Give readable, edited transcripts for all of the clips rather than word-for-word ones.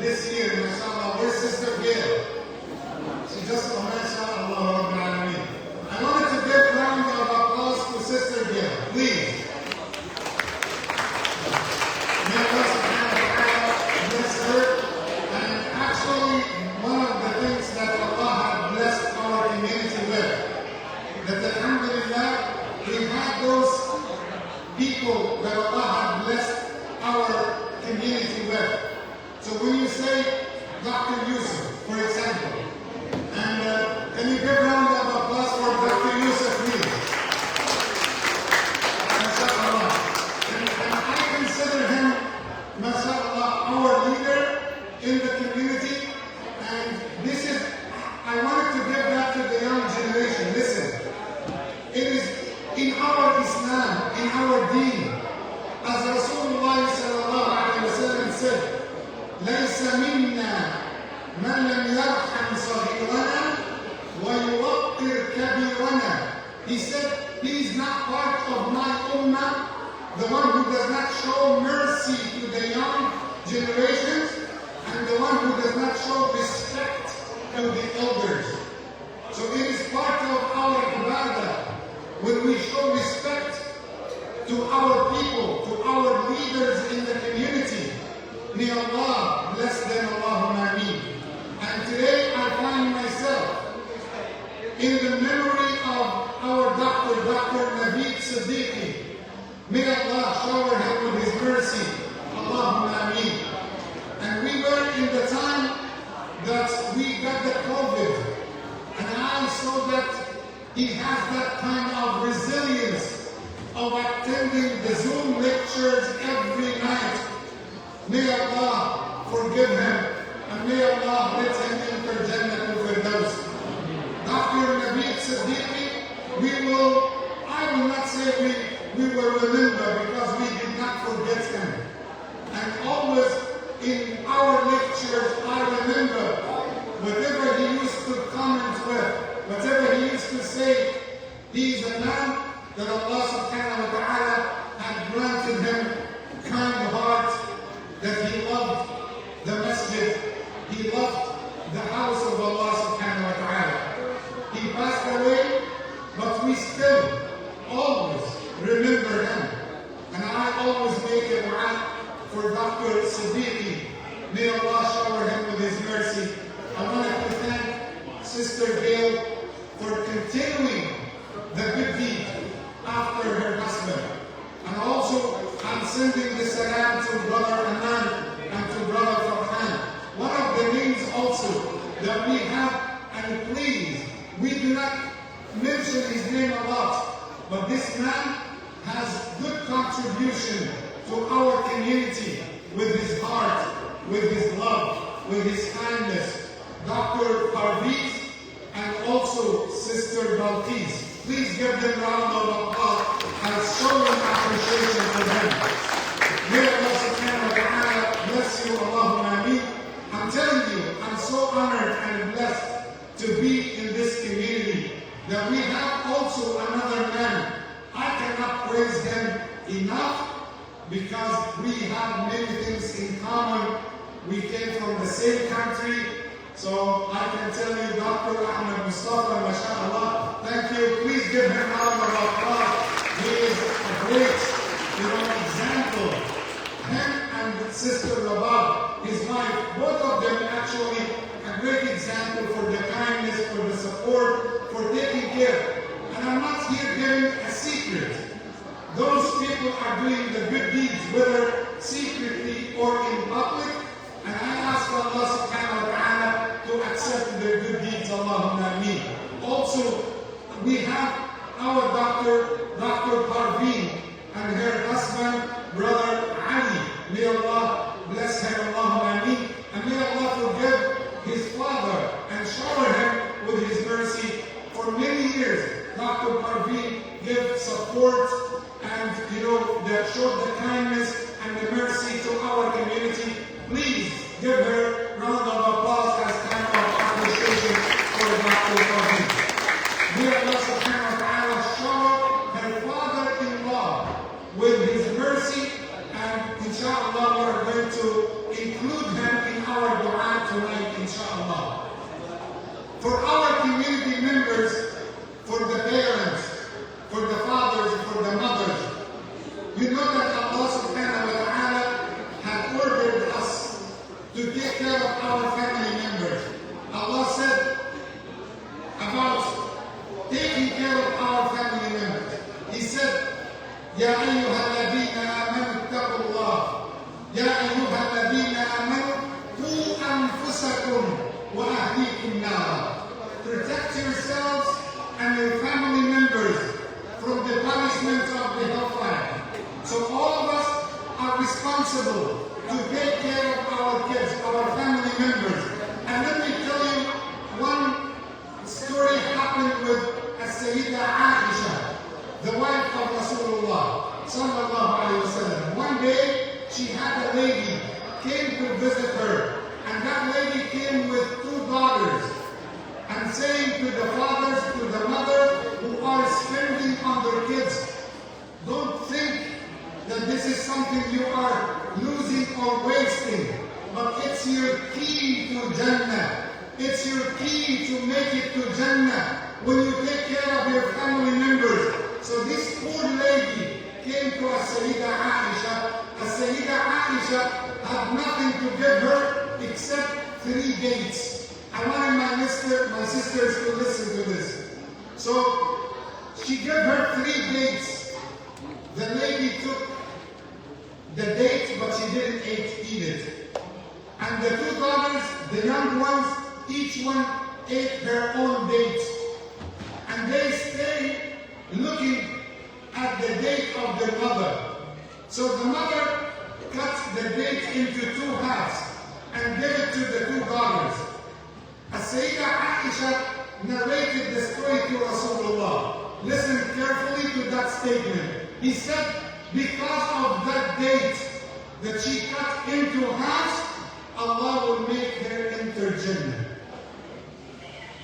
this year, mashallah. Where's Sister Gail? She just, mashallah, Rabbil Alameen. I wanted to give a round of applause to Sister Gail, please. May Allah subhanahu wa ta'ala bless her. And actually, one of the things that Allah had blessed our community with, that alhamdulillah, we had those people that Allah had blessed our community with. So when you say Dr. Yusuf, for example, and can you give a round of applause for Dr. Yusuf, please? MashaAllah. And I consider him, MashaAllah, our leader in the community. And this is, I wanted to give that to the young generation. Listen, it is in our Islam, in our deen, as Rasulullah sallallahu alayhi wa sallam said, لَيْسَ مِنَّا مَنْ لَمْ يَرْحَمْ صَغِيرَنَا وَيُوَقِّرْ كَبِيرَنَا. He said, he is not part of my ummah, the one who does not show mercy to the young generations, and the one who does not show respect to the elders. So it is part of our ibadah when we show respect to our people, to our leaders in the community. May Allah bless them, Allahumma ameen. And today I find myself in the memory of our doctor, Dr. Naveed Siddiqui. May Allah shower him with his mercy, Allahumma ameen. And we were in the time that we got the COVID, and I saw that he has that kind of resilience of attending the Zoom lectures every night. May Allah forgive him, and may Allah let him enter Jannah Firdaus. Dr. Naveed Siddiqui, I will not say we will remember, because we did not forget him. And always in our lectures, I remember whatever he used to comment with, whatever he used to say. He is a man that Allah subhanahu wa ta'ala had granted him kind heart, that he loved the masjid, he loved the house of Allah subhanahu wa ta'ala. He passed away, but we still always remember him. And I always make a dua for Dr. Siddiqui. May Allah shower him with his mercy. I wanted to thank Sister Gail for continuing the good deed after her husband. And also, I'm sending the salam to Brother Anan and to Brother Farhan. One of the names also that we have, and please, we do not mention his name a lot, but this man has good contribution to our community with his heart, with his love, with his kindness. Dr. Parviz and also Sister Balkis. Please give them a round of applause as showing appreciation for them. May Allah subhanahu wa ta'ala bless you, Allahumma ameen. I'm telling you, I'm so honored and blessed to be in this community, that we have also another man. I cannot praise him enough, because we have many things in common. We came from the same country. So I can tell you, Dr. Ahmed Mustafa, mashallah, thank you. Please give him a round of applause. He is a great, example. Him and Sister Rabab, his wife, both of them actually a great example for the kindness, for the support, for taking care. And I'm not here giving a secret. Those people are doing the good deeds, whether secretly or in public. And I ask Allah subhanahu wa ta'ala to accept their good deeds, Allahumma ameen. Also, we have our Dr. Parveen, and her husband, Brother Ali. May Allah bless him, Allahumma ameen. And may Allah forgive his father and shower him with his mercy. For many years, Dr. Parveen gave support and, showed the kindness and the mercy to our community. Please give her a round of applause as kind of appreciation for Dr. Parveen. May Allah subhanahu wa ta'ala shower to take care of our family members. Allah said about taking care of our family members. He said, يا أيها الذين آمنوا اتقوا الله يا أيها الذين آمنوا قوا أنفسكم وأهليكم نارا. Protect yourselves and your family members from the punishment of the hellfire. So all of us are responsible to take care of our kids, our family members. And let me tell you, one story happened with Sayyida Aisha, the wife of Rasulullah sallallahu alayhi wa sallam. One day, she had a lady came to visit her, and that lady came with two daughters, and saying to the fathers, to the mothers who are spending on their kids, don't think that this is something you are losing or wasting, but it's your key to Jannah. It's your key to make it to Jannah when you take care of your family members. So this poor lady came to Sayyida Aisha. Sayyida Aisha had nothing to give her except 3 dates. I wanted my sisters to listen to this. So she gave her 3 dates. The lady took the date, but she didn't eat it. And the two daughters, the young ones, each one ate her own date. And they stayed looking at the date of their mother. So the mother cut the date into 2 halves and gave it to the 2 daughters. As Sayyida Aisha narrated the story to Rasulullah, listen carefully to that statement. He said, because of that date that she cut into halves, Allah will make her enter Jannah.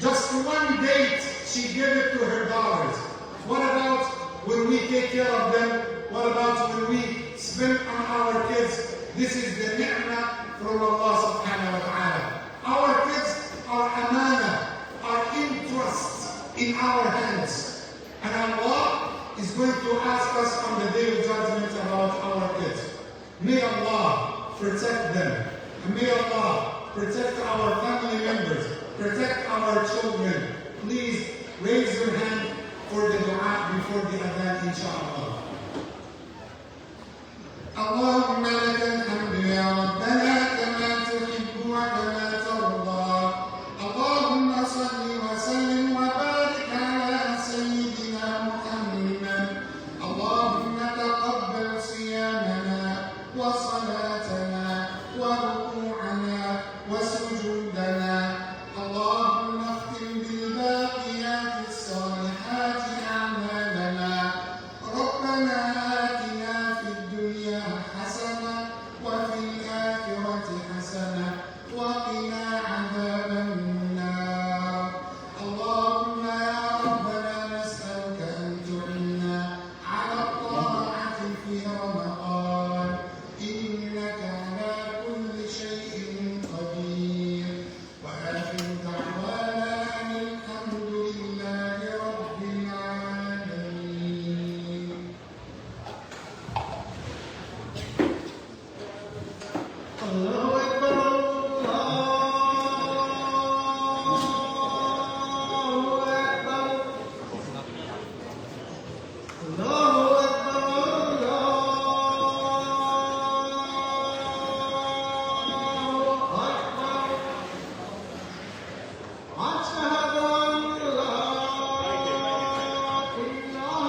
Just 1 date, she gave it to her daughters. What about when we take care of them? What about when we spend on our kids? This is the ni'mah from Allah subhanahu wa ta'ala. Our kids are amana, are interest in our hands. And Allah is going to ask us on the day of judgment about our kids. May Allah protect them. And may Allah protect our family members, protect our children. Please raise your hand for the dua before the adhan, inshallah. Allahumma lakal hamdu ya Rabbana kama tuhibbu wa kama tarda. Allahumma salli wa sallim wa barik ala sayyidina Muhammad. Allahumma taqabbal siyamana wa salatana wa ruku'ana wa sujudana. Allahumma akhtim bil baqiyati as-salihati a'malana. Rabbana atina fid dunya hasana wa fil akhirati hasana wa qina 'adhaban nar. Allahumma ya Rabbana nas'aluka an tu'inna 'ala at-ta'ati fi Ramadan. Innaka 'ala kulli shay'in qadir. Wa akhiru da'wana anil hamdulillahi rabbil 'alamin. Allahu Akbar, Allahu Akbar. Allahu Akbar, Allahu Akbar. Ashhadu an la ilaha illallah.